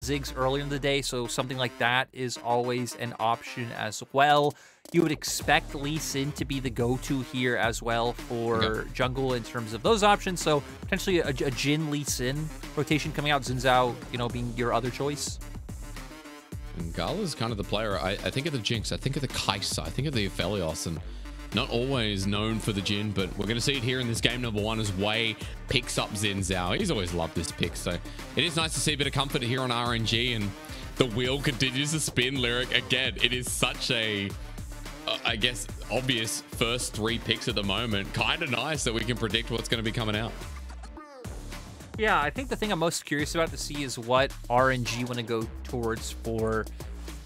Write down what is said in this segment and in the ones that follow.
Ziggs earlier in the day, so something like that is always an option as well. You would expect Lee Sin to be the go-to here as well for jungle in terms of those options. So potentially a Jhin Lee Sin rotation coming out, Xin Zhao, you know, being your other choice. And Gala's kind of the player. I think of the Jinx, I think of the Jayce, I think of the Aphelios, and not always known for the Jhin, but we're going to see it here in this game number 1 as Wei picks up Xin Zhao. He's always loved this pick, so it is nice to see a bit of comfort here on RNG, and the wheel continues to spin. Lyric, again, it is such a I guess obvious first 3 picks at the moment. Kind of nice that we can predict what's going to be coming out. Yeah, I think the thing I'm most curious about to see is what RNG want to go towards for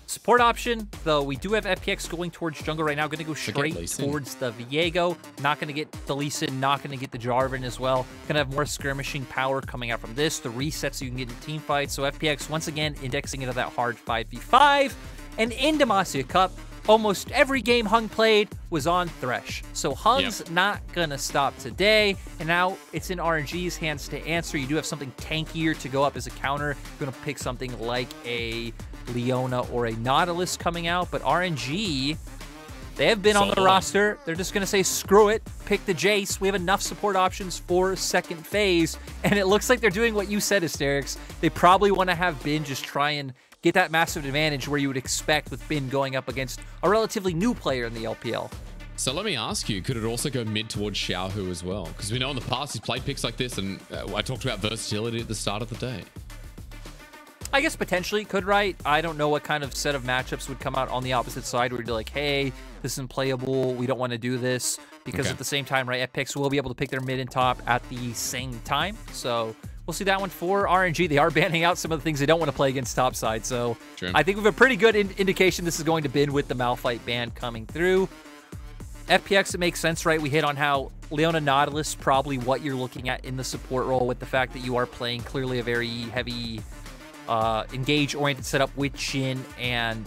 support option, though we do have FPX going towards jungle right now. Going to go straight towards the Viego. Not going to get the Lee Sin, not going to get the Jarvan as well. Going to have more skirmishing power coming out from this. The resets so you can get in team fights. So FPX once again indexing into that hard 5v5. And in Demacia Cup, almost every game Hung played was on Thresh. So Hung's not going to stop today. And now it's in RNG's hands to answer. You do have something tankier to go up as a counter. You're going to pick something like a Leona or a Nautilus coming out. But RNG, they have been on the roster. They're just going to say, screw it, pick the Jayce. We have enough support options for second phase. And it looks like they're doing what you said, Hysterics. They probably want to have Bin just try and get that massive advantage where you would expect with Bin going up against a relatively new player in the LPL. So let me ask you, could it also go mid towards Xiaohu as well? Because we know in the past he's played picks like this, and I talked about versatility at the start of the day. I guess potentially could, right? I don't know what kind of set of matchups would come out on the opposite side where you're like, hey, this isn't playable, we don't want to do this. Because at the same time, right, FPX will be able to pick their mid and top at the same time. So we'll see that one for RNG. They are banning out some of the things they don't want to play against topside. So I think we have a pretty good indication this is going to bin with the Malphite ban coming through. FPX, it makes sense, right? We hit on how Leona Nautilus probably what you're looking at in the support role with the fact that you are playing clearly a very heavy engage-oriented setup with Jhin, and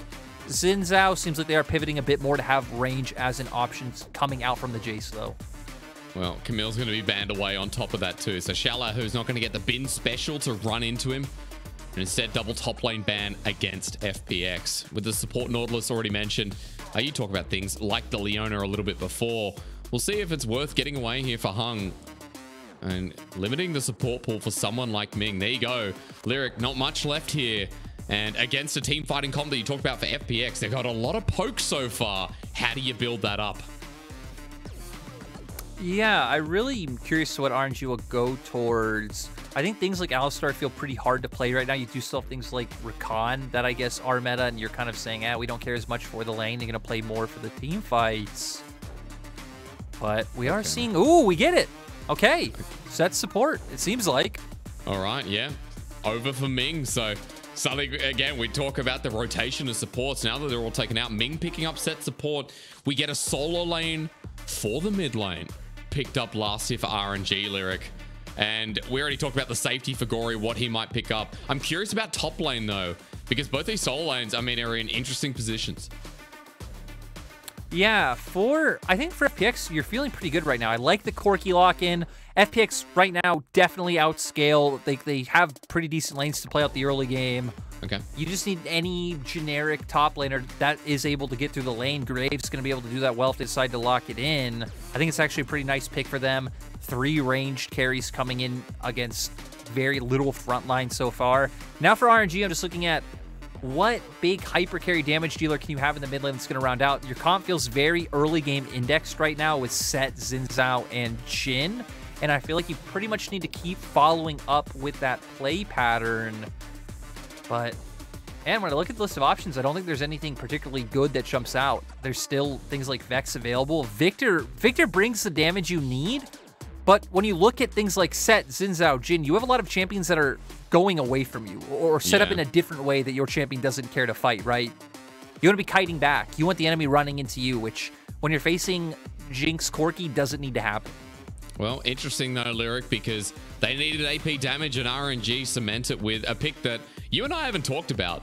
Xin Zhao seems like they are pivoting a bit more to have range as an option coming out from the Jayce, though. Well, Camille's going to be banned away on top of that too. So Xiaolaohu's not going to get the bin special to run into him. And instead, double top lane ban against FPX. With the support Nautilus already mentioned, you talk about things like the Leona a little bit before. We'll see if it's worth getting away here for Hung. And limiting the support pool for someone like Ming. There you go. Lyric, not much left here. And against a team fighting comp that you talked about for FPX, they've got a lot of pokes so far. How do you build that up? Yeah, I really am curious to what RNG will go towards. I think things like Alistar feel pretty hard to play right now. You do still have things like Rakan that I guess are meta, and you're kind of saying, we don't care as much for the lane. They're going to play more for the team fights. But we are seeing... Ooh, we get it! Okay, set support, it seems like. All right, yeah. Over for Ming, so something, again, we talk about the rotation of supports. Now that they're all taken out, Ming picking up set support. We get a solo lane for the mid lane. Picked up last year for RNG, Lyric. And we already talked about the safety for Gori, what he might pick up. I'm curious about top lane, though, because both these solo lanes, I mean, are in interesting positions. Yeah, I think for FPX, you're feeling pretty good right now. I like the Corki lock-in. FPX right now definitely outscale. They have pretty decent lanes to play out the early game. Okay. You just need any generic top laner that is able to get through the lane. Graves going to be able to do that well if they decide to lock it in. I think it's actually a pretty nice pick for them. 3 ranged carries coming in against very little front line so far. Now for RNG, I'm just looking at what big hyper carry damage dealer can you have in the mid lane that's going to round out? Your comp feels very early game indexed right now with Set, Xin Zhao, and Jhin. And I feel like you pretty much need to keep following up with that play pattern. But, and when I look at the list of options, I don't think there's anything particularly good that jumps out. There's still things like Vex available. Viktor brings the damage you need. But when you look at things like Set, Xin Zhao, Jhin, you have a lot of champions that are going away from you or set up in a different way that your champion doesn't care to fight, right? You want to be kiting back. You want the enemy running into you, which when you're facing Jinx Corki doesn't need to happen. Well, interesting though, Lyric, because they needed AP damage and RNG cement it with a pick that you and I haven't talked about.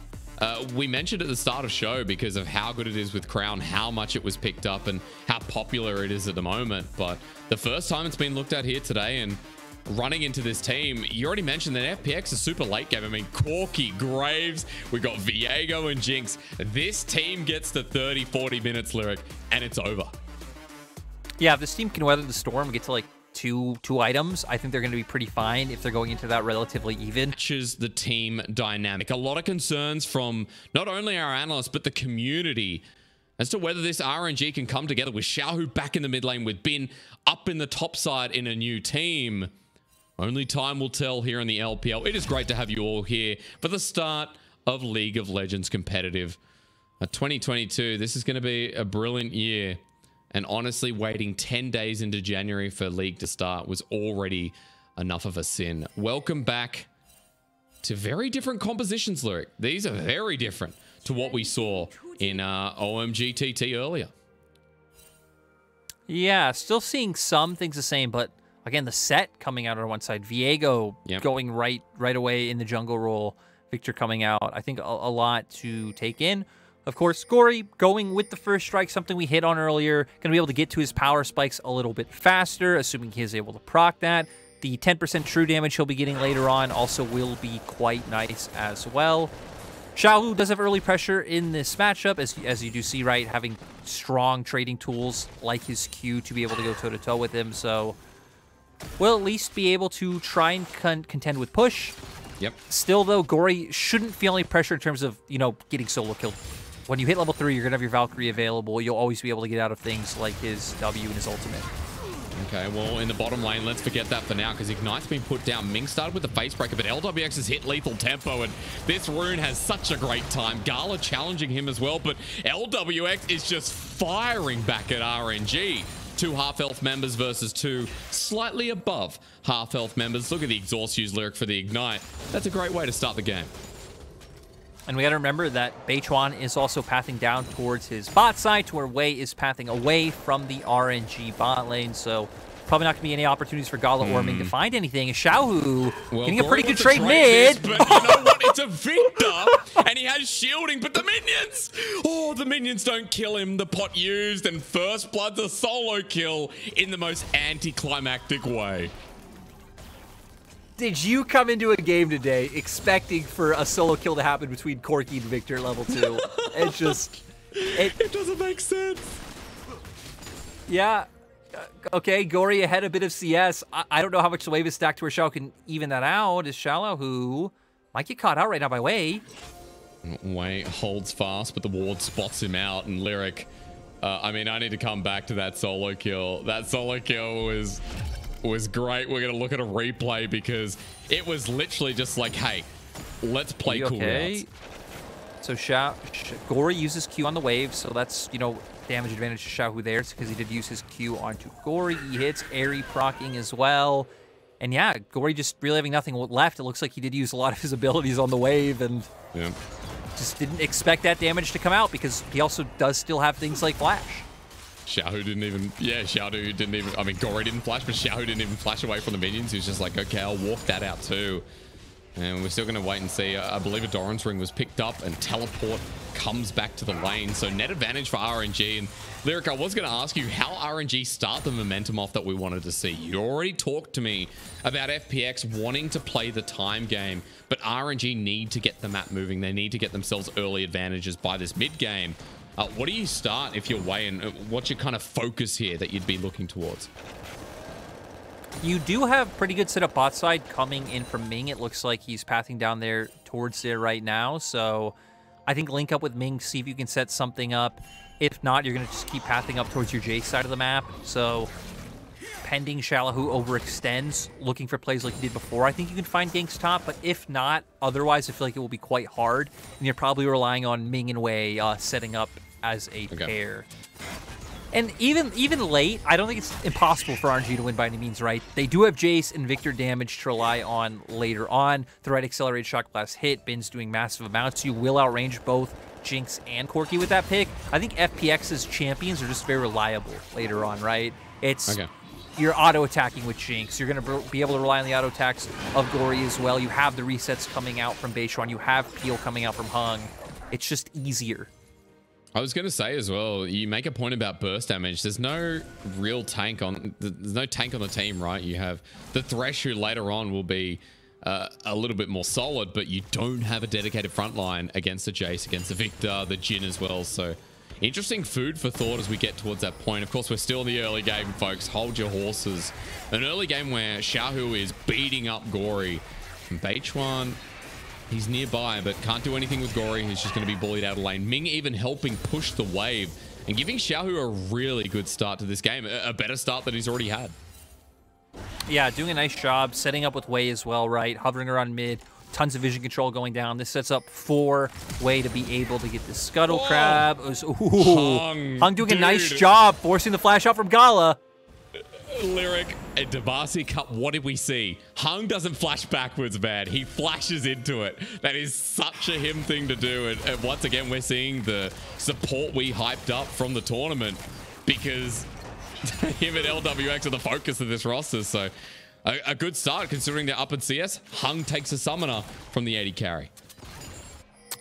We mentioned at the start of show because of how good it is with Crown, how much it was picked up and how popular it is at the moment. But the first time it's been looked at here today, and running into this team. You already mentioned that FPX is super late game. I mean, Corki, Graves, we got Viego and Jinx. This team gets to 30, 40 minutes, Lyric, and it's over. Yeah, if this team can weather the storm and get to like two items, I think they're going to be pretty fine if they're going into that relatively even. Matches the team dynamic. A lot of concerns from not only our analysts, but the community as to whether this RNG can come together with Xiaohu back in the mid lane, with Bin up in the top side in a new team. Only time will tell here in the LPL. It is great to have you all here for the start of League of Legends competitive. 2022, this is going to be a brilliant year. And honestly, waiting 10 days into January for League to start was already enough of a sin. Welcome back to very different compositions, Lyric. These are very different to what we saw in OMG TT earlier. Yeah, still seeing some things the same, but again, the set coming out on one side, Viego going right away in the jungle role, Viktor coming out. I think a lot to take in. Of course, Gori going with the first strike, something we hit on earlier. Going to be able to get to his power spikes a little bit faster, assuming he is able to proc that. The 10% true damage he'll be getting later on also will be quite nice as well. Xiaohu does have early pressure in this matchup, as you do see, right? Having strong trading tools like his Q to be able to go toe-to-toe with him. So we'll at least be able to try and contend with push. Yep. Still, though, Gori shouldn't feel any pressure in terms of, you know, getting solo killed. When you hit level 3, you're going to have your Valkyrie available. You'll always be able to get out of things like his W and his ultimate. Okay, well, in the bottom lane, let's forget that for now, because Ignite's been put down. Ming started with the face breaker, but Lwx has hit lethal tempo, and this rune has such a great time. Gala challenging him as well, but Lwx is just firing back at RNG. 2 half-health members versus 2 slightly above half-health members. Look at the exhaust use Lyric for the Ignite. That's a great way to start the game. And we got to remember that Beichuan is also pathing down towards his bot side, to where Wei is pathing away from the RNG bot lane. So probably not going to be any opportunities for Gala or Ming to find anything. Xiaohu getting a pretty good trade mid. But you know what? It's a Viktor, and he has shielding, but the minions! Oh, the minions don't kill him. The pot used, and First Blood's a solo kill in the most anticlimactic way. Did you come into a game today expecting for a solo kill to happen between Corki and Viktor level 2? It just... It doesn't make sense. Yeah. Okay, Gori ahead a bit of CS. I don't know how much the wave is stacked to where Xiao can even that out. Is Xiaohu might get caught out right now by Wei. Wei holds fast, but the ward spots him out, and Lyric... I mean, I need to come back to that solo kill. That solo kill was great. We're gonna look at a replay because it was literally just like, hey, let's play cool routes. So Gori uses Q on the wave, so that's, you know, damage advantage to Xiaohu there, because he did use his Q onto Gori. He hits Airy procking as well. And yeah, Gori just really having nothing left. It looks like he did use a lot of his abilities on the wave, and just didn't expect that damage to come out, because he also does still have things like Flash. Xiaohu didn't even, Xiaohu didn't even, I mean, Gori didn't flash, but Xiaohu didn't even flash away from the minions. He was just like, okay, I'll walk that out too. And we're still going to wait and see. I believe a Doran's ring was picked up, and teleport comes back to the lane. So net advantage for RNG. And Lyric, I was going to ask you how RNG start the momentum off that we wanted to see. You already talked to me about FPX wanting to play the time game, but RNG need to get the map moving. They need to get themselves early advantages by this mid game. What do you start if you're Wei, and what's your kind of focus here that you'd be looking towards? You do have pretty good setup bot side coming in from Ming. It looks like he's pathing down there towards there right now. So I think link up with Ming, see if you can set something up. If not, you're going to just keep pathing up towards your Jayce side of the map. So pending Xiaohu overextends, looking for plays like you did before, I think you can find ganks top. But if not, otherwise, I feel like it will be quite hard. And you're probably relying on Ming and Wei setting up as a pair. And even late, I don't think it's impossible for RNG to win by any means, right? They do have Jayce and Viktor damage to rely on later on. The right accelerated shock blast hit, Bin's doing massive amounts. You will outrange both Jinx and Corki with that pick. I think FPX's champions are just very reliable later on, right? It's you're auto-attacking with Jinx. You're going to be able to rely on the auto-attacks of Gori as well. You have the resets coming out from Beichuan. You have Peel coming out from Hung. It's just easier. I was going to say as well, you make a point about burst damage. There's no real tank on, there's no tank on the team, right? You have the Thresh, who later on will be a little bit more solid, but you don't have a dedicated front line against the Jayce, against the Viktor, the Jhin as well. So interesting food for thought as we get towards that point. Of course, we're still in the early game, folks. Hold your horses. An early game where Xiaohu is beating up Gori. And Beichuan, he's nearby, but can't do anything with Gori. He's just going to be bullied out of lane. Ming even helping push the wave and giving Xiaohu a really good start to this game. A better start than he's already had. Yeah, doing a nice job setting up with Wei as well, right? Hovering around mid, tons of vision control going down. This sets up for Wei to be able to get the scuttle crab. Hung doing a nice job forcing the flash out from Gala. Lyric and Debasi Cup, what did we see? Hung doesn't flash backwards, man. He flashes into it. That is such a him thing to do. And once again, we're seeing the support we hyped up from the tournament, because him and Lwx are the focus of this roster. So a good start considering they're up in CS. Hung takes a summoner from the 80 carry.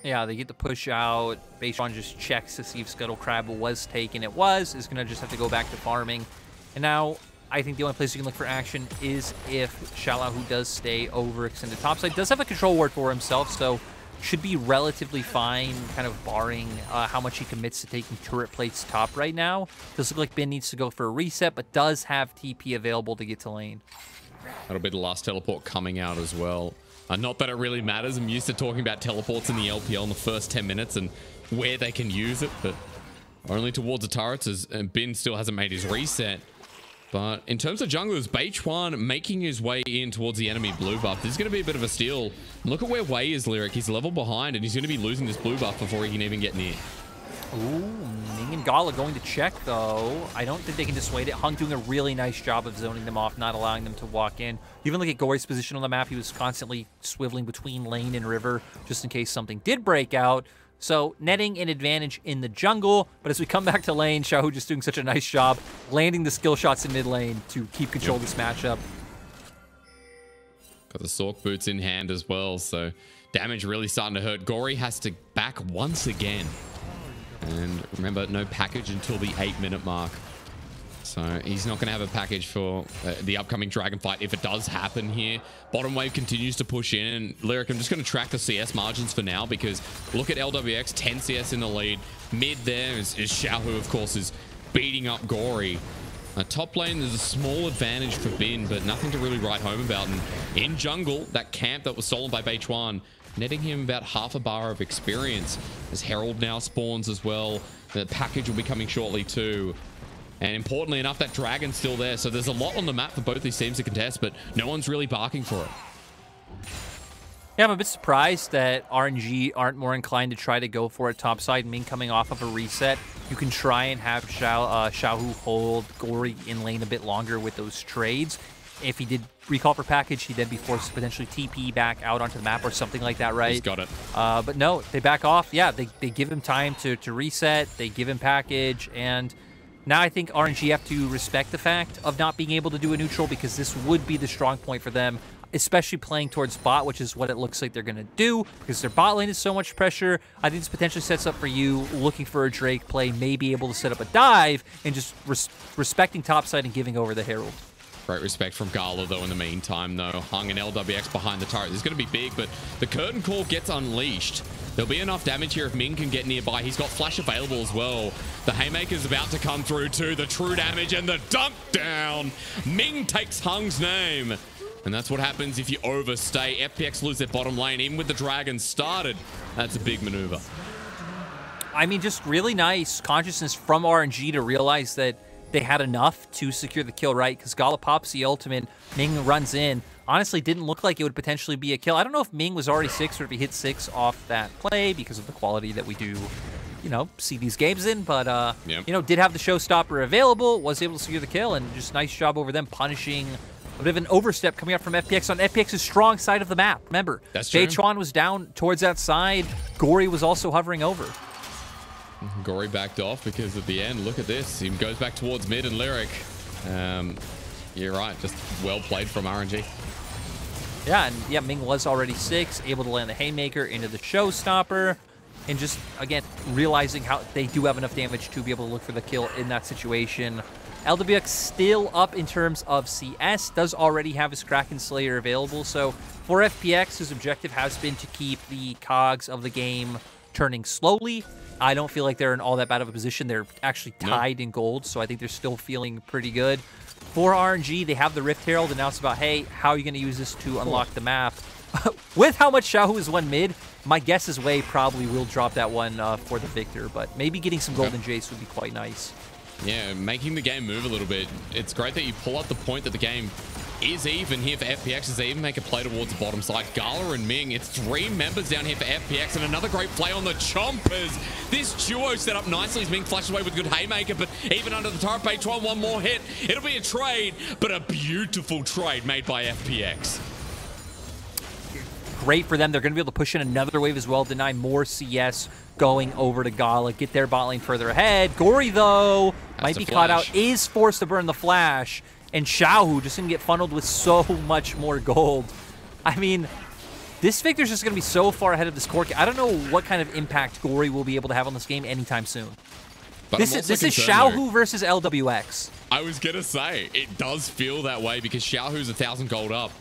Yeah, they get the push out. Beichuan just checks to see if Scuttle Crab was taken. It was. Is going to just have to go back to farming. And now I think the only place you can look for action is if Xiaolahu does stay over extended topside. Does have a control ward for himself, so should be relatively fine, kind of barring how much he commits to taking turret plates top right now. Does look like Bin needs to go for a reset, but does have TP available to get to lane. That'll be the last teleport coming out as well. Not that it really matters. I'm used to talking about teleports in the LPL in the first 10 minutes and where they can use it, but only towards the turrets, as Bin still hasn't made his reset. But in terms of junglers, Beichuan making his way in towards the enemy blue buff. This is going to be a bit of a steal. Look at where Wei is, Lyric. He's level behind, and he's going to be losing this blue buff before he can even get near. Ooh, Ming and Gala going to check, though. I don't think they can dissuade it. Hung doing a really nice job of zoning them off, not allowing them to walk in. You even look at Gori's position on the map. He was constantly swiveling between lane and river just in case something did break out. So netting an advantage in the jungle, but as we come back to lane, Xiaohu just doing such a nice job landing the skill shots in mid lane to keep control of this matchup. Got the Sork boots in hand as well, so damage really starting to hurt. Gori has to back once again. And remember, no package until the 8-minute mark. So he's not going to have a package for the upcoming Dragon fight if it does happen here. Bottom wave continues to push in. And Lyric, I'm just going to track the CS margins for now, because look at Lwx, 10 CS in the lead. Mid there is Xiaohu, of course, is beating up Gori. Top lane, there's a small advantage for Bin, but nothing to really write home about. And in jungle, that camp that was stolen by Beichuan, netting him about half a bar of experience. As Herald now spawns as well. The package will be coming shortly too. And importantly enough, that dragon's still there. So there's a lot on the map for both these teams to contest, but no one's really barking for it. Yeah, I'm a bit surprised that RNG aren't more inclined to try to go for it topside. Ming coming off of a reset. You can try and have Xiaohu hold Gori in lane a bit longer with those trades. If he did recall for package, he'd then be forced to potentially TP back out onto the map or something like that, right? He's got it. But no, they back off. Yeah, they give him time to reset. They give him package, and now I think RNG have to respect the fact of not being able to do a neutral, because this would be the strong point for them, especially playing towards bot, which is what it looks like they're going to do, because their bot lane is so much pressure. I think this potentially sets up for you looking for a Drake play, maybe able to set up a dive, and just respecting topside and giving over the Herald. Great respect from Gala, though, in the meantime, though. Hung and Lwx behind the turret. This is going to be big, but the curtain call gets unleashed. There'll be enough damage here if Ming can get nearby. He's got flash available as well. The Haymaker's about to come through too. The true damage and the dunk down. Ming takes Hung's name. And that's what happens if you overstay. FPX lose their bottom lane. Even with the dragon started, that's a big maneuver. I mean, just really nice consciousness from RNG to realize that they had enough to secure the kill, right? Because Gala pops the ultimate, Ming runs in. Honestly, didn't look like it would potentially be a kill. I don't know if Ming was already 6 or if he hit 6 off that play because of the quality that we do, you know, see these games in. But, yep. You know, did have the showstopper available, was able to secure the kill, and just nice job over them punishing a bit of an overstep coming up from FPX on FPX's strong side of the map. Remember, Beichuan was down towards that side. Gori was also hovering over. Gori backed off because at the end, look at this. He goes back towards mid and Lyric. You're right, just well played from RNG. Yeah, and yeah, Ming was already 6, able to land the Haymaker into the Showstopper. and just, again, realizing how they do have enough damage to be able to look for the kill in that situation. Lwx still up in terms of CS, does already have his Kraken Slayer available, so for FPX, his objective has been to keep the cogs of the game turning slowly. I don't feel like they're in all that bad of a position. They're actually tied in gold, so I think they're still feeling pretty good. For RNG, they have the Rift Herald announced about, hey, how are you going to use this to unlock the map? With how much Xiaohu has won mid, my guess is Wei probably will drop that one for the Viktor, but maybe getting some golden Jayce would be quite nice. Yeah, making the game move a little bit. It's great that you pull up the point that the game is even here for FPX as they even make a play towards the bottom side. Gala and Ming, it's 3 members down here for FPX, and another great play on the Chompers. This duo set up nicely as Ming flashes away with a good haymaker, but even under the turret, Beichuan, one more hit. It'll be a trade, but a beautiful trade made by FPX. Great for them. They're going to be able to push in another wave as well, deny more CS going over to Gala, get their bot lane further ahead. Gori, though, might be caught out, is forced to burn the flash, and Xiaohu just going to get funneled with so much more gold. I mean, this Viktor's just going to be so far ahead of this Corki. I don't know what kind of impact Gori will be able to have on this game anytime soon. But this is Xiaohu versus Lwx. I was going to say, it does feel that way because Xiaohu's 1,000 gold up.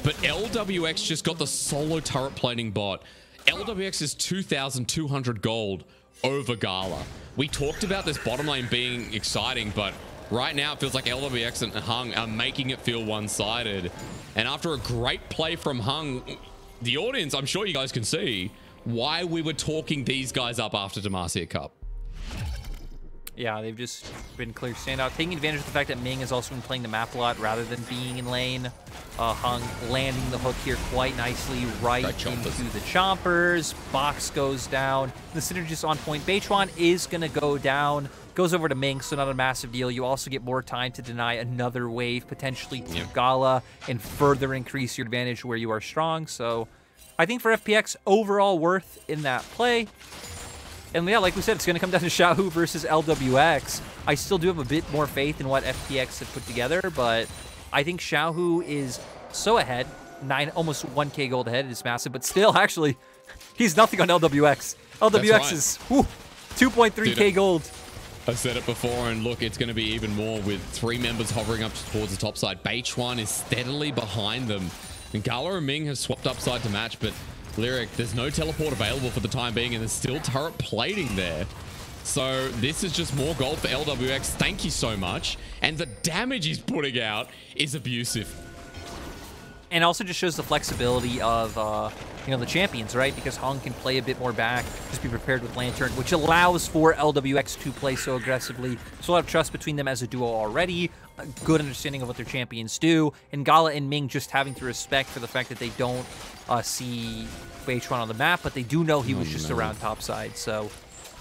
But Lwx just got the solo turret plating bot. Lwx is 2,200 gold over Gala. We talked about this bottom lane being exciting, but right now it feels like Lwx and Hung are making it feel one-sided. And after a great play from Hung, the audience, I'm sure you guys can see why we were talking these guys up after Demacia Cup. Yeah, they've just been clear standout, taking advantage of the fact that Ming has also been playing the map a lot rather than being in lane. Hung landing the hook here quite nicely right into the chompers. Box goes down. The synergist on point. Beichuan is going to go down. Goes over to Ming, so not a massive deal. You also get more time to deny another wave, potentially to Gala, and further increase your advantage where you are strong. So I think for FPX, overall worth in that play. And yeah, like we said, it's going to come down to Xiaohu versus Lwx. I still do have a bit more faith in what FPX have put together, but I think Xiaohu is so ahead. Almost 1k gold ahead. It is massive, but still, actually, he's nothing on Lwx. Lwx is 2.3k gold. I said it before, and look, it's going to be even more with 3 members hovering up towards the top side. Beichuan is steadily behind them. And Gala and Ming have swapped upside to match, but Lyric, there's no teleport available for the time being, and there's still turret plating there. So this is just more gold for Lwx. Thank you so much. And the damage he's putting out is abusive. And also just shows the flexibility of the champions, right? Because Hung can play a bit more back, just be prepared with Lantern, which allows for Lwx to play so aggressively. There's a lot of trust between them as a duo already, a good understanding of what their champions do, and Gala and Ming just having to respect for the fact that they don't see Beichuan on the map, but they do know he was just around topside, so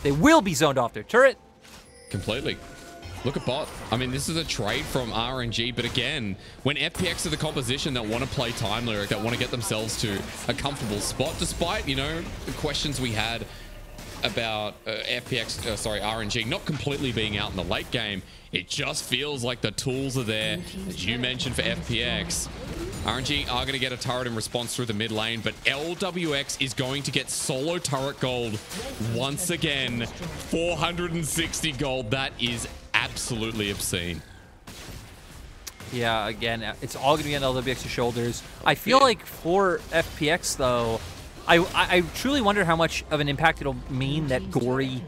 they will be zoned off their turret. Completely. Look at bot. I mean, this is a trade from RNG, but again, when FPX are the composition that want to play time, Lyric, that want to get themselves to a comfortable spot, despite, you know, the questions we had about RNG not completely being out in the late game, it just feels like the tools are there, as you mentioned, for FPX. RNG are going to get a turret in response through the mid lane, but Lwx is going to get solo turret gold once again. 460 gold. That is absolutely obscene. Yeah, again, it's all going to be on Lwx's shoulders. I feel like for FPX, though, I truly wonder how much of an impact it'll mean that Gori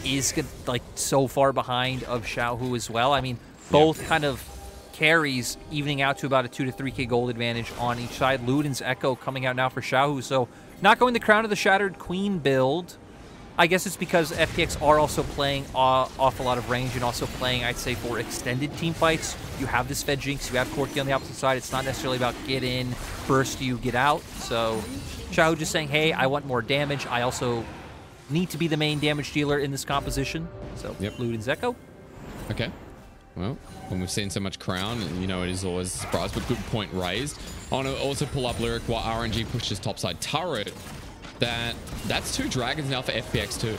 is like so far behind of Xiaohu as well. I mean, both kind of carries evening out to about a 2 to 3k gold advantage on each side. Luden's Echo coming out now for Xiaohu, so not going the Crown of the Shattered Queen build. I guess it's because FPX are also playing off a lot of range and also playing, I'd say, for extended team fights. You have this Fed Jinx, you have Corki on the opposite side. It's not necessarily about get in, burst you, get out. So Xiaohu just saying, hey, I want more damage. I also need to be the main damage dealer in this composition. So Luden's Echo. Okay. Well, when we've seen so much Crown, you know, it is always a surprise, but good point raised. I want to also pull up Lyric while RNG pushes topside turret. That's 2 dragons now for FPX too.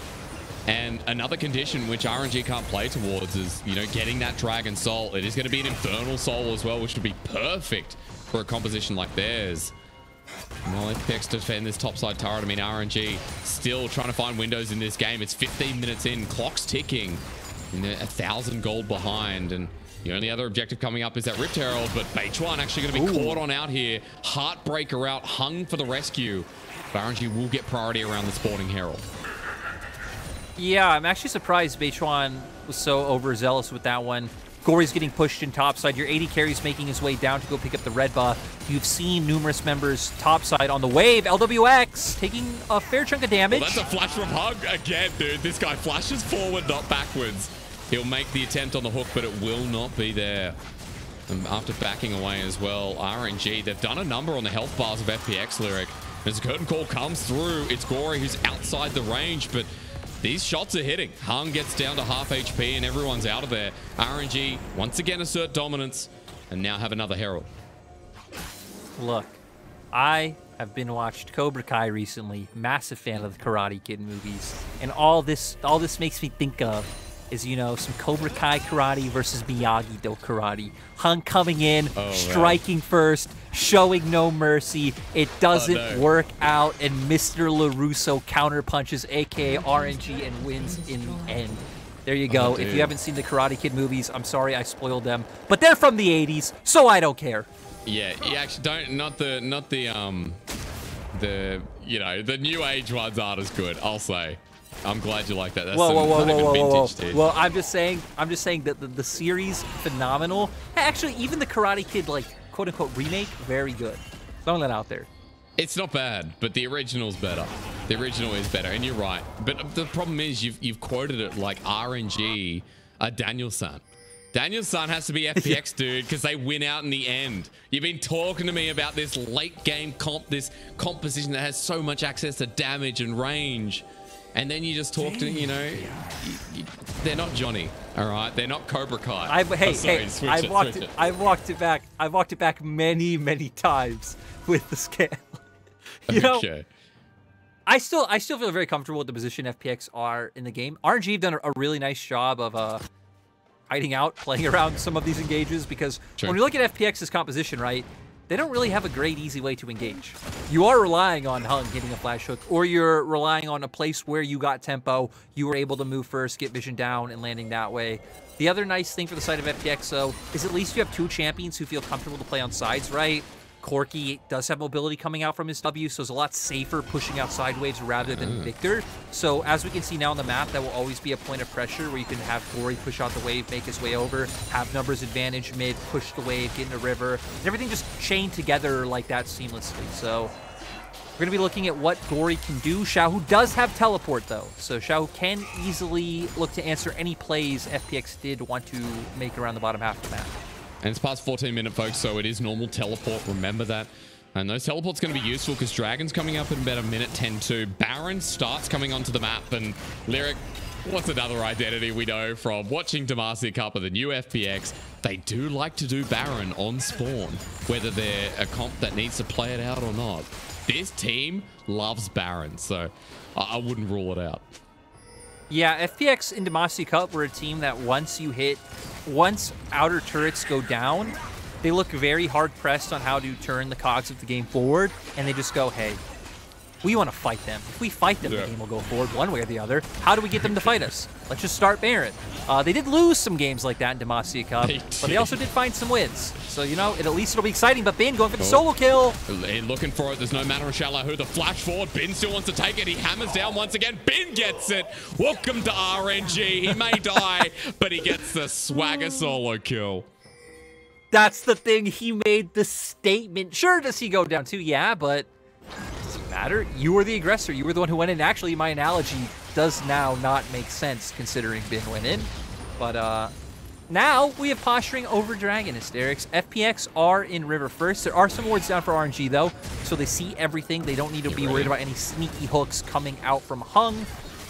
And another condition which RNG can't play towards is, you know, getting that dragon soul. It is going to be an infernal soul as well, which would be perfect for a composition like theirs. Well, FPX defend this topside turret. I mean, RNG still trying to find windows in this game. It's 15 minutes in. Clock's ticking. And they're 1,000 gold behind. And the only other objective coming up is that Rift Herald. But Beichuan actually going to be caught on out here. Heartbreaker out. Hung for the rescue. But RNG will get priority around the Sporting Herald. Yeah, I'm actually surprised Beichuan was so overzealous with that one. Gori's getting pushed in topside. Your AD carry's making his way down to go pick up the red buff. You've seen numerous members topside on the wave. Lwx taking a fair chunk of damage. Well, that's a flash from Hug again, dude. This guy flashes forward, not backwards. He'll make the attempt on the hook, but it will not be there. And after backing away as well, RNG, they've done a number on the health bars of FPX Lyric. As a curtain call comes through, it's Gori who's outside the range, but these shots are hitting. Hung gets down to half HP and everyone's out of there. RNG once again assert dominance and now have another Herald. Look, I have been watched Cobra Kai recently. Massive fan of the Karate Kid movies. And all this makes me think of is, you know, some Cobra Kai karate versus Miyagi-Do karate. Hung coming in, striking first, showing no mercy. It doesn't work out, and Mr. LaRusso counterpunches, aka RNG, and wins in the end. There you go. If you haven't seen the Karate Kid movies, I'm sorry I spoiled them, but they're from the 80s, so I don't care. Yeah, you actually don't. Not the you know, the new age ones aren't as good, I'll say. I'm glad you like that. That's whoa. Well, I'm just saying that the series, phenomenal. Actually, even the Karate Kid, like, quote unquote remake, very good. Throwing that out there. It's not bad, but the original's better. The original is better, and you're right. But the problem is you've quoted it like RNG, Daniel-san. Daniel-san has to be FPX, dude, because they win out in the end. You've been talking to me about this late game comp, this composition that has so much access to damage and range. And then you just talk to, you know, they're not Johnny, all right? They're not Cobra Kai. I've walked it back many, many times with the scale. You know, I still feel very comfortable with the position FPX are in the game. RNG have done a really nice job of hiding out, playing around some of these engages, because when you look at FPX's composition, right, they don't really have a great, easy way to engage. You are relying on Hung hitting a flash hook, or you're relying on a place where you got tempo, you were able to move first, get vision down, and landing that way. The other nice thing for the side of FPX, though, is at least you have two champions who feel comfortable to play on sides, right? Corki does have mobility coming out from his W, so it's a lot safer pushing out sideways rather than Viktor. So as we can see now on the map, that will always be a point of pressure where you can have Gori push out the wave, make his way over, have numbers advantage mid, push the wave, get in the river, and everything just chained together like that seamlessly. So we're going to be looking at what Gori can do. Xiaohu does have teleport, though, so Xiaohu can easily look to answer any plays FPX did want to make around the bottom half of the map. And it's past 14-minute, folks, so it is normal teleport. Remember that. And those teleports going to be useful because Dragon's coming up in about a minute 10-2. Baron starts coming onto the map, and Lyric, what's another identity we know from watching Demacia Cup of the new FPX? They do like to do Baron on spawn, whether they're a comp that needs to play it out or not. This team loves Baron, so I wouldn't rule it out. Yeah, FPX and Demacia Cup were a team that once outer turrets go down, they look very hard-pressed on how to turn the cogs of the game forward, and they just go, hey, we want to fight them. If we fight them, the game will go forward one way or the other. How do we get them to fight us? Let's just start Baron. They did lose some games like that in Demacia Cup, but they also did find some wins. So, you know, at least it'll be exciting, but Bin going for the solo kill. Looking for it. There's no matter on xiaolaohu. The flash forward. Bin still wants to take it. He hammers down once again. Bin gets it. Welcome to RNG. He may die, but he gets the swagger solo kill. That's the thing. He made the statement. Sure, does he go down too? Yeah, but doesn't matter. You were the aggressor. You were the one who went in. Actually, my analogy does now not make sense considering Bin went in. But now we have posturing over Dragon Hysterics. FPX are in river first. There are some wards down for RNG though, so they see everything. They don't need to be worried about any sneaky hooks coming out from Hung.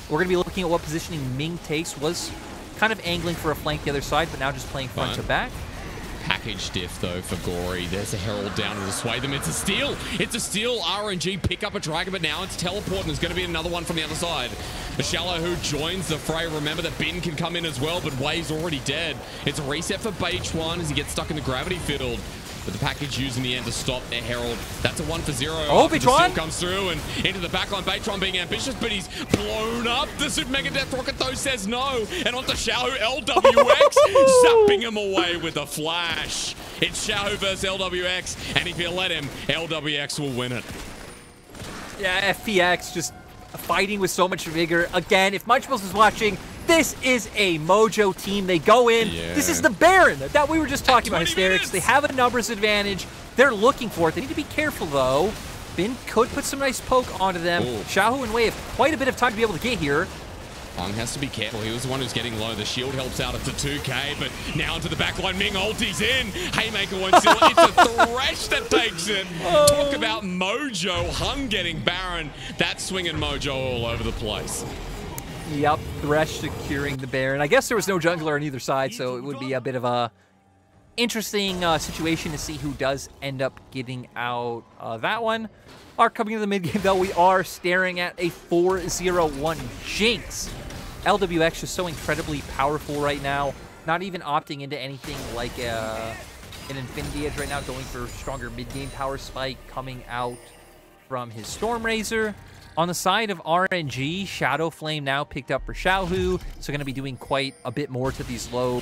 We're going to be looking at what positioning Ming takes. Was kind of angling for a flank the other side, but now just playing front to back. Package diff though for Gori. There's a Herald down to sway them. It's a steal. It's a steal. RNG pick up a Dragon, but now it's teleport, and there's going to be another one from the other side. The Xiaohu joins the fray. Remember that Bin can come in as well, but Wave's already dead. It's a reset for Beichuan as he gets stuck in the gravity field. But the package used in the end to stop their Herald. That's a 1 for 0. Oh, Beichuan comes through and into the backline. Beichuan being ambitious, but he's blown up. The Super Mega Death Rocket, though, says no. And onto Xiaohu, LWX, zapping him away with a flash. It's Xiaohu versus LWX, and if you let him, LWX will win it. Yeah, FPX just fighting with so much vigor. Again, if Munchables is watching, this is a Mojo team. They go in. Yeah. This is the Baron that we were just talking about, Hysterics. They have a numbers advantage. They're looking for it. They need to be careful, though. Bin could put some nice poke onto them. Xiaohu and Wei have quite a bit of time to be able to get here. Hung has to be careful. He was the one who's getting low. The shield helps out at the 2K, but now into the backline. Ming ulti's in. Haymaker won't seal it. It's a Thresh that takes it. Talk about Mojo. Hung getting Baron. That's swinging Mojo all over the place. Yep, Thresh securing the Baron. I guess there was no jungler on either side, so it would be a bit of a interesting situation to see who does end up getting out that one. Coming into the mid game, though, we are staring at a 4-0-1 Jinx. LWX just so incredibly powerful right now. Not even opting into anything like an Infinity Edge right now, going for stronger mid-game power spike coming out from his Stormrazor. On the side of RNG, Shadow Flame now picked up for Xiaohu, so going to be doing quite a bit more to these low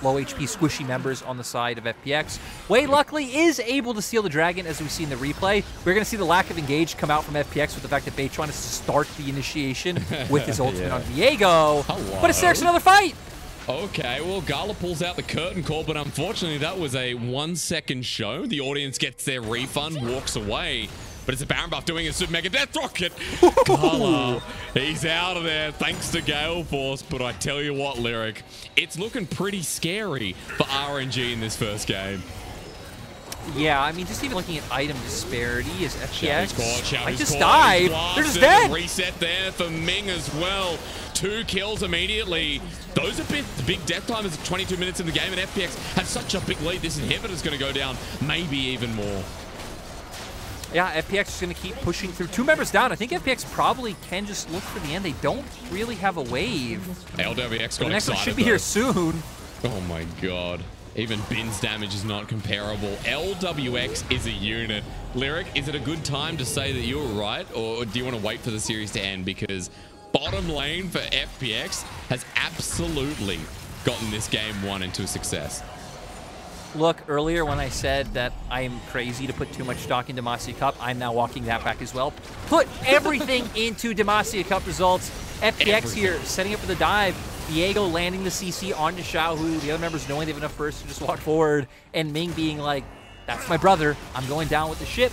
HP squishy members on the side of FPX. Wei luckily is able to steal the dragon, as we see in the replay. We're going to see the lack of engage come out from FPX with the fact that Beichuan is to start the initiation with his ultimate on Viego. Hello. But Hysterics another fight! Okay, well, Gala pulls out the curtain call, but unfortunately that was a 1-second show. The audience gets their refund, walks away. But it's a Baron buff doing a Super Mega Death Rocket. Gala, he's out of there thanks to Gale Force. But I tell you what, Lyric, it's looking pretty scary for RNG in this first game. Yeah, I mean, just even looking at item disparity is FPX. I just died. They're just dead. Reset there for Ming as well. 2 kills immediately. Those are big death timers at 22 minutes in the game, and FPX has such a big lead. This inhibitor's going to go down maybe even more. Yeah, FPX is going to keep pushing through. 2 members down. I think FPX probably can just look for the end. They don't really have a wave. LWX got the next excited, one should be here soon. Oh my god. Even Bin's damage is not comparable. LWX is a unit. Lyric, is it a good time to say that you were right, or do you want to wait for the series to end? Because bottom lane for FPX has absolutely gotten this game 1 into a success. Look, earlier when I said that I am crazy to put too much stock in Demacia Cup, I'm now walking that back as well. Put everything into Demacia Cup results. FPX here setting up for the dive. Viego landing the CC onto Xiaohu. The other members knowing they have enough burst to just walk forward. And Ming being like, that's my brother. I'm going down with the ship.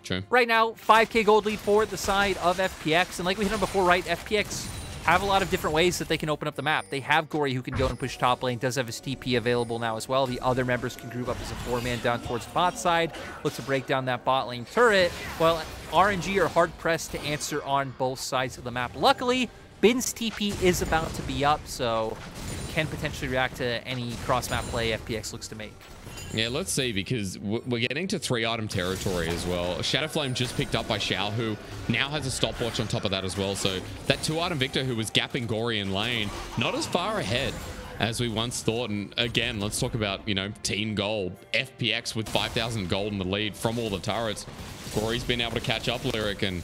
True. Right now, 5K gold lead for the side of FPX. And like we hit on before, right, FPX have a lot of different ways that they can open up the map. They have Gori who can go and push top lane, does have his TP available now as well. The other members can group up as a 4-man down towards bot side, look to break down that bot lane turret, while RNG are hard-pressed to answer on both sides of the map. Luckily, Bin's TP is about to be up, so can potentially react to any cross-map play FPX looks to make. Yeah, let's see, because we're getting to 3-item territory as well. Shadow Flame just picked up by Xiao, who now has a stopwatch on top of that as well. So that 2-item Viktor, who was gapping Gori in lane, not as far ahead as we once thought. And again, let's talk about, you know, team gold. FPX with 5,000 gold in the lead from all the turrets. Gori's been able to catch up, Lyric, and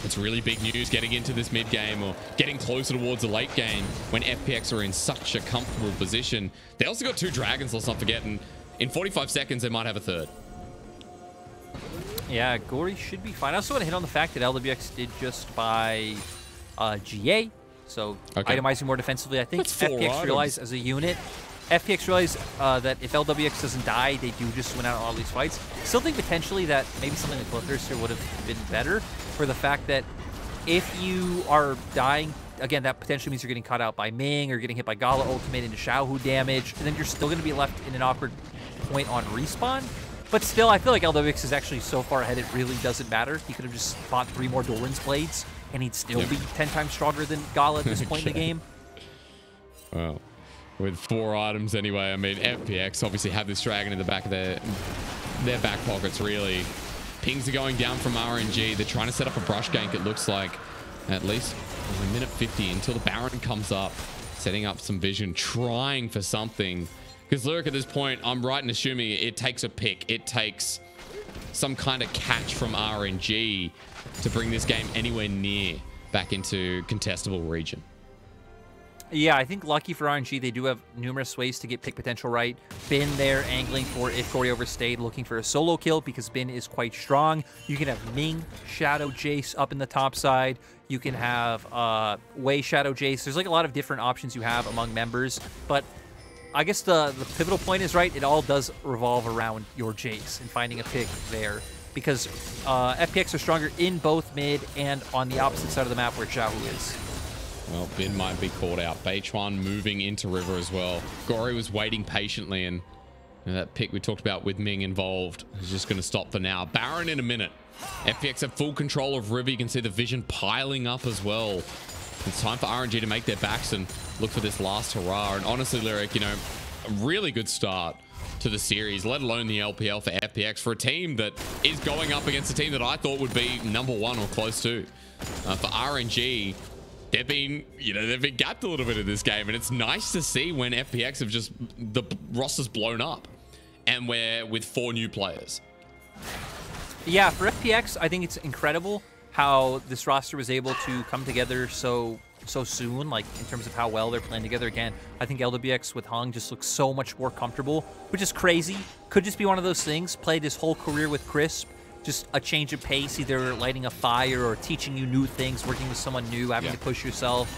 it's really big news getting into this mid game or getting closer towards the late game when FPX are in such a comfortable position. They also got 2 dragons, let's not forget, and in 45 seconds, they might have a 3rd. Yeah, Gori should be fine. I also want to hit on the fact that LWX did just buy GA, so itemizing more defensively. I think FPX realized as a unit, FPX realized that if LWX doesn't die, they do just win out on all these fights. Still think potentially that maybe something like Bloodthirster would have been better for the fact that if you are dying, again, that potentially means you're getting caught out by Ming or getting hit by Gala ultimate into Xiaohu damage, and then you're still going to be left in an awkward point on respawn. But still, I feel like LWX is actually so far ahead, it really doesn't matter. He could have just bought 3 more Doran's Blades, and he'd still be 10 times stronger than Gala at this point in the game. Well, with 4 items anyway, I mean, FPX obviously have this dragon in the back of their back pockets, really. Pings are going down from RNG. They're trying to set up a brush gank, it looks like, at least a minute 50 until the Baron comes up, setting up some vision, trying for something. Because Lwx, at this point, I'm right in assuming it takes a pick. It takes some kind of catch from RNG to bring this game anywhere near back into contestable region. Yeah, I think lucky for RNG, they do have numerous ways to get pick potential right. Bin there angling for if Gori overstayed, looking for a solo kill because Bin is quite strong. You can have Ming, Shadow, Jayce up in the top side. You can have Wei, Shadow, Jayce. There's like a lot of different options you have among members. But I guess the pivotal point is right. It all does revolve around your Jayce and finding a pick there. Because FPX are stronger in both mid and on the opposite side of the map where Xiaohu is. Well, Bin might be caught out. Beichuan moving into River as well. Gori was waiting patiently, and that pick we talked about with Ming involved is just going to stop for now. Baron in a minute. FPX have full control of River. You can see the vision piling up as well. It's time for RNG to make their backs and look for this last hurrah. And honestly, Lwx, you know, a really good start to the series, let alone the LPL for FPX, for a team that is going up against a team that I thought would be #1 or close to. For RNG, they've been gapped a little bit in this game, and it's nice to see when FPX have just, the roster's blown up, and we're with 4 new players. Yeah, for FPX, I think it's incredible how this roster was able to come together so soon, like in terms of how well they're playing together. Again, I think Lwx with Hung just looks so much more comfortable, which is crazy. Could just be one of those things. Played his whole career with Crisp. Just a change of pace, either lighting a fire or teaching you new things, working with someone new, having to push yourself.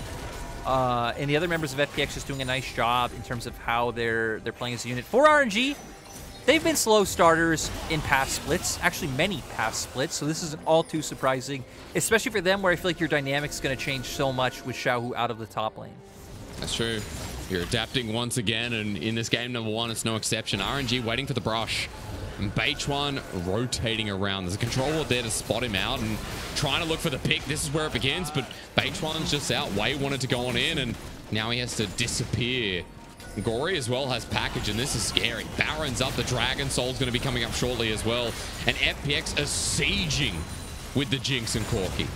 And the other members of FPX just doing a nice job in terms of how they're playing as a unit. For RNG, they've been slow starters in past splits, actually many past splits, so this isn't all too surprising, especially for them where I feel like your dynamic's going to change so much with Xiaohu out of the top lane. That's true. You're adapting once again, and in this game #1, it's no exception. RNG waiting for the brush. And Beichuan rotating around. There's a controller there to spot him out and trying to look for the pick. This is where it begins, but Beichuan's just out. Wei wanted to go on in, and now he has to disappear. Gori as well has package, and this is scary. Baron's up. The Dragon Soul's going to be coming up shortly as well. And FPX is sieging with the Jinx and Corki.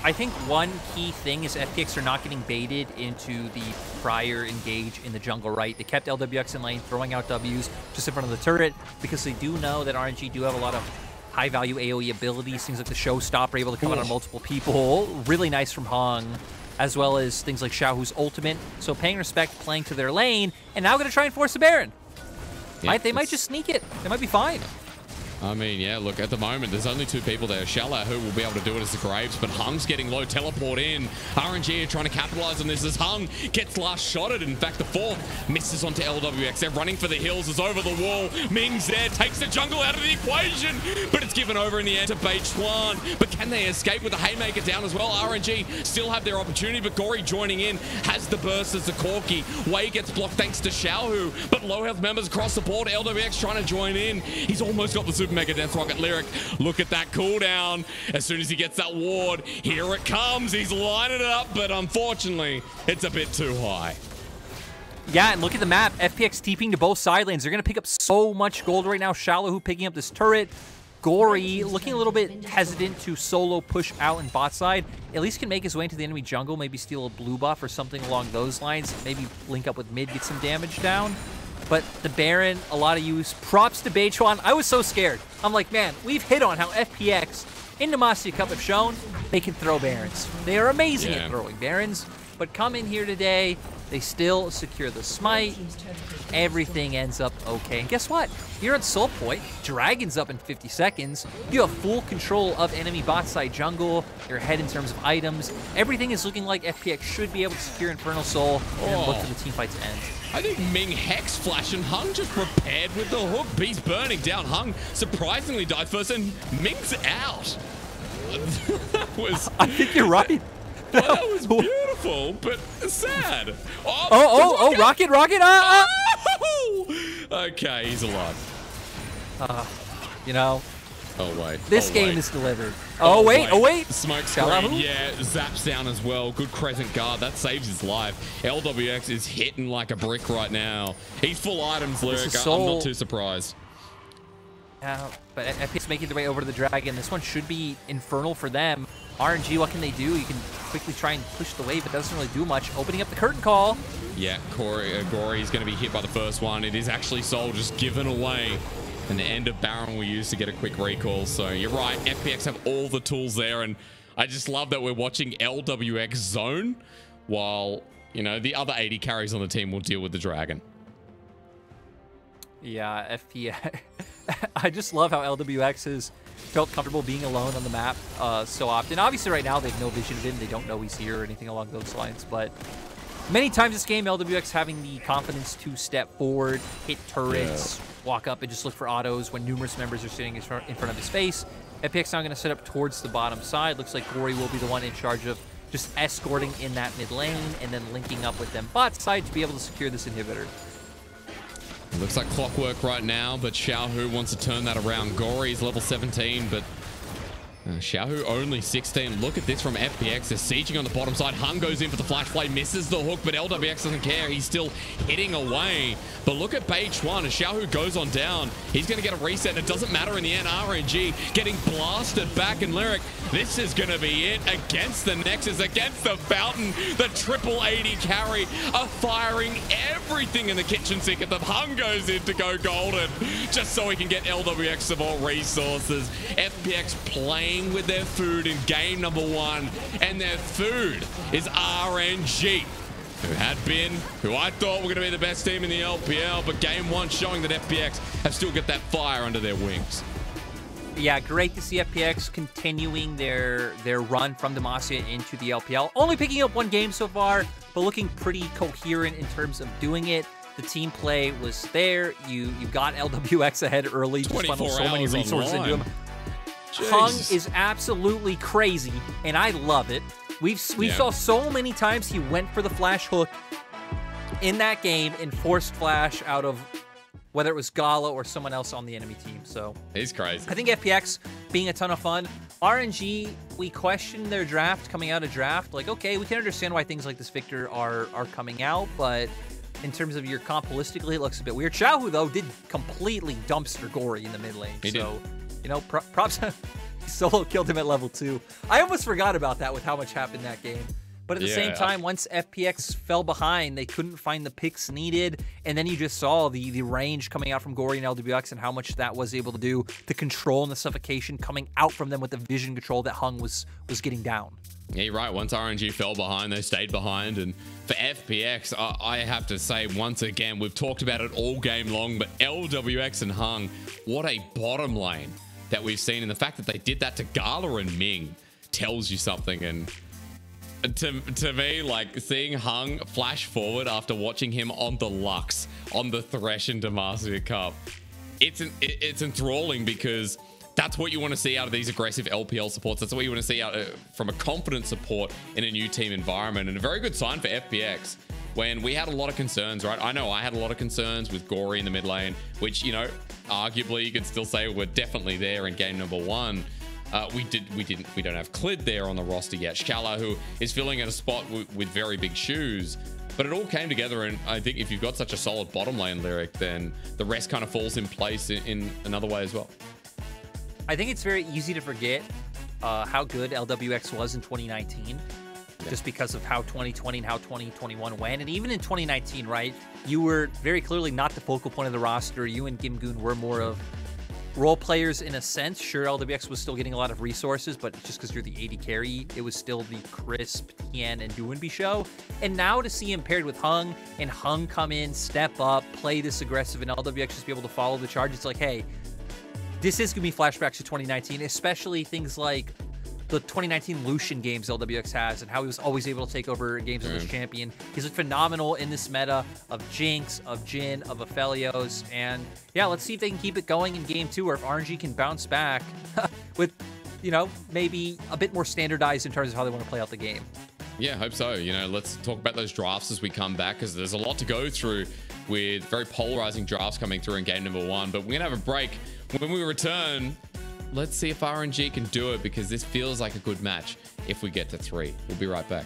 I think one key thing is FPX are not getting baited into the prior engage in the jungle, right? They kept Lwx in lane, throwing out Ws just in front of the turret because they do know that RNG do have a lot of high-value AoE abilities, things like the Showstopper, able to come out on multiple people. Really nice from Hung, as well as things like Xiaohu's ultimate. So paying respect, playing to their lane, and now going to try and force a Baron. Yeah, they might just sneak it. They might be fine. I mean, yeah, look, at the moment, there's only 2 people there. Xiaolahu will be able to do it as the Graves, but Hung's getting low teleport in. RNG are trying to capitalize on this as Hung gets last shotted. In fact, the 4th misses onto Lwx. They're running for the hills. It's over the wall. Ming's there, takes the jungle out of the equation, but it's given over in the end to Beichuan. But can they escape with the Haymaker down as well? RNG still have their opportunity, but Gori joining in has the burst as the Corki. Wei gets blocked thanks to Xiaohu, but low health members across the board. Lwx trying to join in. He's almost got the Super Mega Death Rocket. Lwx, look at that cooldown. As soon as he gets that ward, here it comes. He's lining it up, but unfortunately, it's a bit too high. Yeah, and look at the map. FPX TPing to both side lanes. They're going to pick up so much gold right now. Xiaolahu picking up this turret. Gori looking a little bit hesitant to solo push out in bot side. At least can make his way into the enemy jungle, maybe steal a blue buff or something along those lines. Maybe link up with mid, get some damage down. But the Baron, a lot of use. Props to Beichuan. I was so scared. I'm like, man, we've hit on how FPX in the Demacia Cup have shown they can throw Barons. They are amazing at throwing Barons. But come in here today, they still secure the smite. Everything ends up okay. And guess what? You're at Soul Point. Dragon's up in 50 seconds. You have full control of enemy bot side jungle. You're ahead in terms of items. Everything is looking like FPX should be able to secure Infernal Soul and look for the teamfight to end. I think Ming Hex Flash and Hung just prepared with the hook. Beast burning down. Hung surprisingly died first, and Ming's out. That was... I think you're right. That was beautiful, but sad. Rocket! Okay, he's alive. You know. Oh, wait. This game is delivered. Oh, wait. Smoke screen. Yeah, zaps down as well. Good crescent guard. That saves his life. Lwx is hitting like a brick right now. He's full items, Lwx. I'm not too surprised. Yeah, but FPX making their way over to the Dragon. This one should be infernal for them. RNG, what can they do? You can quickly try and push the wave. It doesn't really do much. Opening up the curtain call. Yeah, Gori's going to be hit by the first one. It is actually Soul just given away. And the end of Baron we used to get a quick recall. So you're right, FPX have all the tools there. And I just love that we're watching Lwx zone while, you know, the other 80 carries on the team will deal with the Dragon. Yeah, FPX. I just love how Lwx has felt comfortable being alone on the map so often. Obviously right now they have no vision of him. They don't know he's here or anything along those lines. But many times this game, Lwx having the confidence to step forward, hit turrets, walk up and just look for autos when numerous members are sitting in front of his face. FPX now going to set up towards the bottom side. Looks like Gori will be the one in charge of just escorting in that mid lane and then linking up with them bot side to be able to secure this inhibitor. It looks like clockwork right now, but Xiaohu wants to turn that around. Gori's level 17, but Xiaohu only 16. Look at this from FPX. They're sieging on the bottom side. Hung goes in for the flash play, misses the hook, but Lwx doesn't care. He's still hitting away. But look at Beichuan. As Xiaohu goes on down, he's going to get a reset, and it doesn't matter in the end. RNG getting blasted back, and Lyric, this is going to be it against the Nexus, against the Fountain. The triple 80 carry are firing everything in the kitchen sink, and the Hung goes in to go golden just so he can get Lwx some more resources. FPX playing with their food in game number 1, and their food is RNG, who I thought were going to be the best team in the LPL, but game 1 showing that FPX have still got that fire under their wings. Yeah, great to see FPX continuing their run from Demacia into the LPL. Only picking up 1 game so far, but looking pretty coherent in terms of doing it. The team play was there. You got Lwx ahead early, just funneled so many resources into him. Jeez. Hung is absolutely crazy, and I love it. We saw so many times he went for the flash hook in that game and forced flash out of whether it was Gala or someone else on the enemy team. So he's crazy. I think FPX being a ton of fun. RNG, we questioned their draft coming out of draft. Like, okay, we can understand why things like this Viktor are coming out, but in terms of your comp holistically, it looks a bit weird. Xiaohu, though, did completely dumpster Gori in the mid lane. He did. You know, props. He solo killed him at level 2. I almost forgot about that with how much happened that game. But at the same time, once FPX fell behind, they couldn't find the picks needed. And then you just saw the range coming out from Gori and Lwx and how much that was able to do, the control and the suffocation coming out from them with the vision control that Hung was getting down. Yeah, you're right. Once RNG fell behind, they stayed behind. And for FPX, I have to say, once again, we've talked about it all game long, but Lwx and Hung, what a bottom lane that we've seen. And the fact that they did that to Gala and Ming tells you something. And to me, like, seeing Hung flash forward after watching him on the Lux, on the Thresh and Demacia Cup, it's enthralling, because that's what you want to see out of these aggressive LPL supports. That's what you want to see out from a confident support in a new team environment. And a very good sign for FPX when we had a lot of concerns, right? I know I had a lot of concerns with Gori in the mid lane, which, you know, arguably you could still say we're definitely there in game number 1. We don't have Clid there on the roster yet. Xiaolahu is filling in a spot with very big shoes. But it all came together, and I think if you've got such a solid bottom lane, Lyric, then the rest kind of falls in place in another way as well. I think it's very easy to forget how good Lwx was in 2019, just because of how 2020 and how 2021 went. And even in 2019, right, you were very clearly not the focal point of the roster. You and Gimgoon were more of role players in a sense. Sure, Lwx was still getting a lot of resources, but just because you're the AD carry, it was still the crisp Tien and Duinby show. And now to see him paired with Hung, and Hung come in, step up, play this aggressive, and Lwx just be able to follow the charge, it's like, hey, this is going to be flashbacks to 2019, especially things like the 2019 Lucian games Lwx has and how he was always able to take over games as champion. He's looked phenomenal in this meta of Jinx, of Jhin, of Aphelios. And yeah, let's see if they can keep it going in game 2, or if RNG can bounce back with, you know, maybe a bit more standardized in terms of how they want to play out the game. Yeah, I hope so. You know, let's talk about those drafts as we come back, because there's a lot to go through with very polarizing drafts coming through in game number 1. But we're going to have a break. When we return, let's see if RNG can do it, because this feels like a good match if we get to 3. We'll be right back.